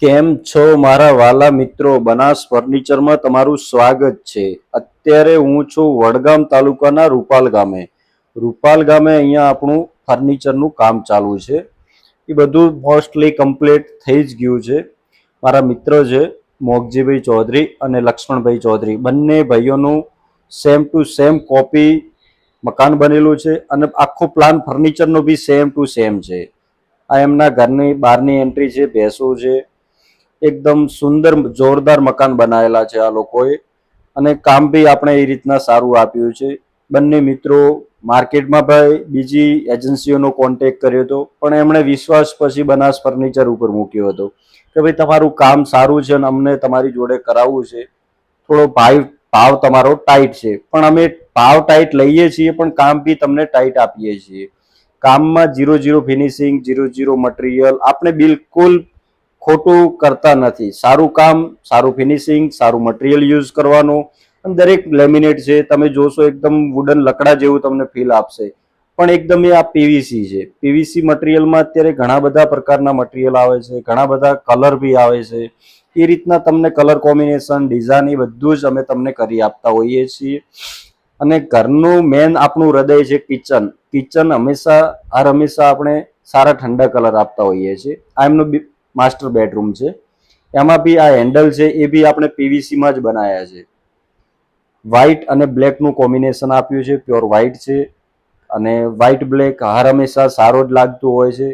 કેમ છો મારા વાલા મિત્રો? બનાસ ફર્નિચરમાં તમારું સ્વાગત છે. અત્યારે હું છું વડગામ તાલુકાના રૂપાલ ગામે. રૂપાલ ગામે અહીંયા આપણું ફર્નિચરનું કામ ચાલુ છે. એ બધું મોસ્ટલી કમ્પ્લીટ થઈ જ ગયું છે. મારા મિત્ર છે મોગજીભાઈ ચૌધરી અને લક્ષ્મણભાઈ ચૌધરી, બંને ભાઈઓનું સેમ ટુ સેમ કોપી મકાન બનેલું છે અને આખો પ્લાન ફર્નિચરનો બી સેમ ટુ સેમ છે. આ એમના ઘરની બહારની એન્ટ્રી છે, ભેંસો છે. એકદમ સુંદર જોરદાર મકાન બનાવેલા છે આ લોકોએ, અને કામ બી આપણે એ રીતના સારું આપ્યું છે. બંને મિત્રો માર્કેટમાં ભાઈ બીજી એજન્સીઓનો કોન્ટેક્ટ કર્યો હતો, પણ એમણે વિશ્વાસ પછી બનાસ ફર્નિચર ઉપર મૂક્યો હતો કે ભાઈ તમારું કામ સારું છે અને અમને તમારી જોડે કરાવવું છે. થોડો ભાવ તમારો ટાઈટ છે, પણ અમે ભાવ ટાઈટ લઈએ છીએ પણ કામ બી તમને ટાઈટ આપીએ છીએ. કામમાં 0-0 ફિનિશિંગ, 0-0 મટીરિયલ, આપણે બિલકુલ ખોટું કરતા નથી. સારું કામ, સારું ફિનિશિંગ, સારું મટીરિયલ યુઝ કરવાનું. અને દરેક લેમિનેટ છે, તમે જોશો એકદમ વુડન લકડા જેવું તમને ફીલ આપશે, પણ એકદમ એ આ પીવીસી છે. પીવીસી મટીરિયલમાં અત્યારે ઘણા બધા પ્રકારના મટીરિયલ આવે છે, ઘણા બધા કલર બી આવે છે. એ રીતના તમને કલર કોમ્બિનેશન, ડિઝાઇન એ બધું જ અમે તમને કરી આપતા હોઈએ છીએ. અને ઘરનું મેન આપણું હૃદય છે કિચન. કિચન હંમેશા આપણે સારા ઠંડા કલર આપતા હોઈએ છીએ. આ એમનું માસ્ટર બેડરૂમ છે. એમાં બી આ હેન્ડલ છે એ બી આપણે પીવીસીમાં જ બનાવ્યા છે. વ્હાઇટ અને બ્લેકનું કોમ્બિનેશન આપ્યું છે, પ્યોર વ્હાઇટ છે. અને વ્હાઇટ બ્લેક હંમેશા સારો જ લાગતું હોય છે.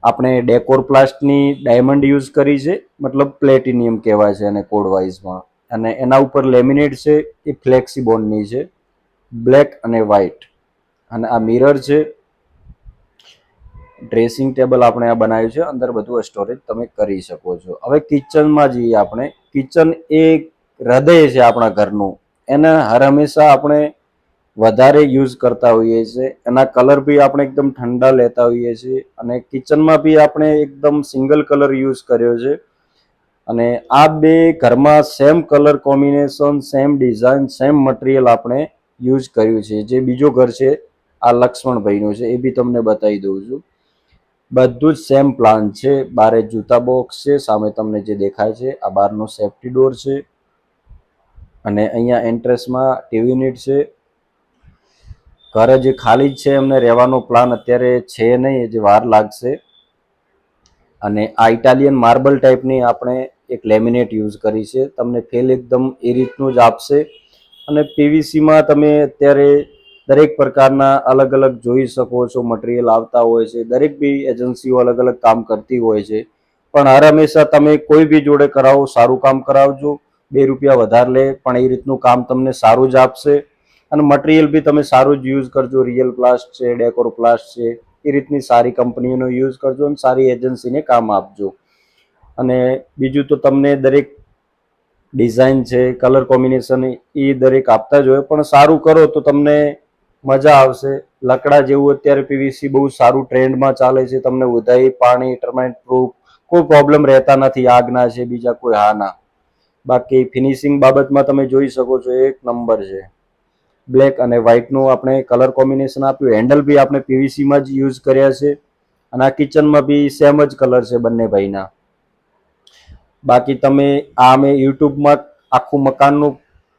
આપણે ડેકોર પ્લાસ્ટની ડાયમંડ યુઝ કરી છે, મતલબ પ્લેટિનિયમ કહેવાય છે અને કોડ વાઇઝમાં. અને એના ઉપર લેમિનેટ છે એ ફ્લેક્સીબોન્ડની છે, બ્લેક અને વ્હાઇટ. અને આ મિરર છે. ડ્રેસિંગ ટેબલ આપણે આ બનાવ્યું છે, અંદર બધું સ્ટોરેજ તમે કરી શકો છો. હવે કિચનમાં જઈએ આપણે. કિચન એ હૃદય છે આપણા ઘરનું, એને હંમેશા આપણે વધારે યુઝ કરતા હોઈએ છીએ. એના કલર બી આપણે એકદમ ઠંડા લેતા હોઈએ છીએ. અને કિચનમાં બી આપણે એકદમ સિંગલ કલર યુઝ કર્યો છે. અને આ બે ઘરમાં same colour combination, same design, same material આપણે યુઝ કર્યું છે. જે બીજો ઘર છે આ લક્ષ્મણભાઈનું છે, એ બી તમને બતાવી દઉં છું. બધું જ સેમ પ્લાન છે. બારે જૂતા બોક્સ છે, સામે તમને જે દેખાય છે આ બારનો સેફ્ટી ડોર છે. અને અહીંયા એન્ટ્રેસમાં ટીવી યુનિટ છે. ઘર જે ખાલી જ છે, એમને રહેવાનો પ્લાન અત્યારે છે નહીં, જે વાર લાગશે. અને આ ઇટાલિયન માર્બલ ટાઈપની આપણે એક લેમિનેટ યુઝ કરી છે. તમને ફીલ એકદમ એ રીતનું જ આપશે. અને પીવીસીમાં તમે અત્યારે દરેક પ્રકારના અલગ અલગ જોઈ શકો છો મટીરિયલ આવતા હોય છે. દરેક બી એજન્સીઓ અલગ અલગ કામ કરતી હોય છે, પણ હંમેશા તમે કોઈ બી જોડે કરાવો, સારું કામ કરાવજો. 2 રૂપિયા વધારે લે પણ એ રીતનું કામ તમને સારું જ આપશે. અને મટીરિયલ બી તમે સારું જ યુઝ કરજો. રિયલ પ્લાસ્ટ છે, ડેકોર પ્લાસ્ટ છે, એ રીતની સારી કંપનીઓનો યુઝ કરજો અને સારી એજન્સીને કામ આપજો. અને બીજું તો તમને દરેક ડિઝાઇન છે, કલર કોમ્બિનેશન એ દરેક આપતા જ હોય, પણ સારું કરો તો તમને મજા આવશે. લકડા જેવું અત્યારે પીવીસી બહુ સારું ટ્રેન્ડમાં ચાલે છે. તમને ઉધાઈ, પાણી, ટર્માઇટ પ્રૂફ કોઈ પ્રોબ્લેમ રહેતા નથી. આગના છે, બીજા કોઈ હાના. બાકી ફિનિશિંગ બાબતમાં તમે જોઈ શકો છો, એક નંબર છે. બ્લેક અને વ્હાઇટનું આપણે કલર કોમ્બિનેશન આપ્યું. હેન્ડલ બી આપણે પીવીસીમાં જ યુઝ કર્યા છે. અને આ કિચનમાં બી સેમ જ કલર છે બંને ભાઈના. બાકી તમે આ અમે યુટ્યુબમાં આખું મકાનનું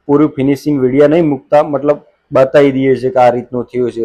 પૂરું ફિનિશિંગ વિડીયો નહીં મૂકતા, મતલબ બતાવી દઈએ છીએ કે આ રીતનું થયું છે.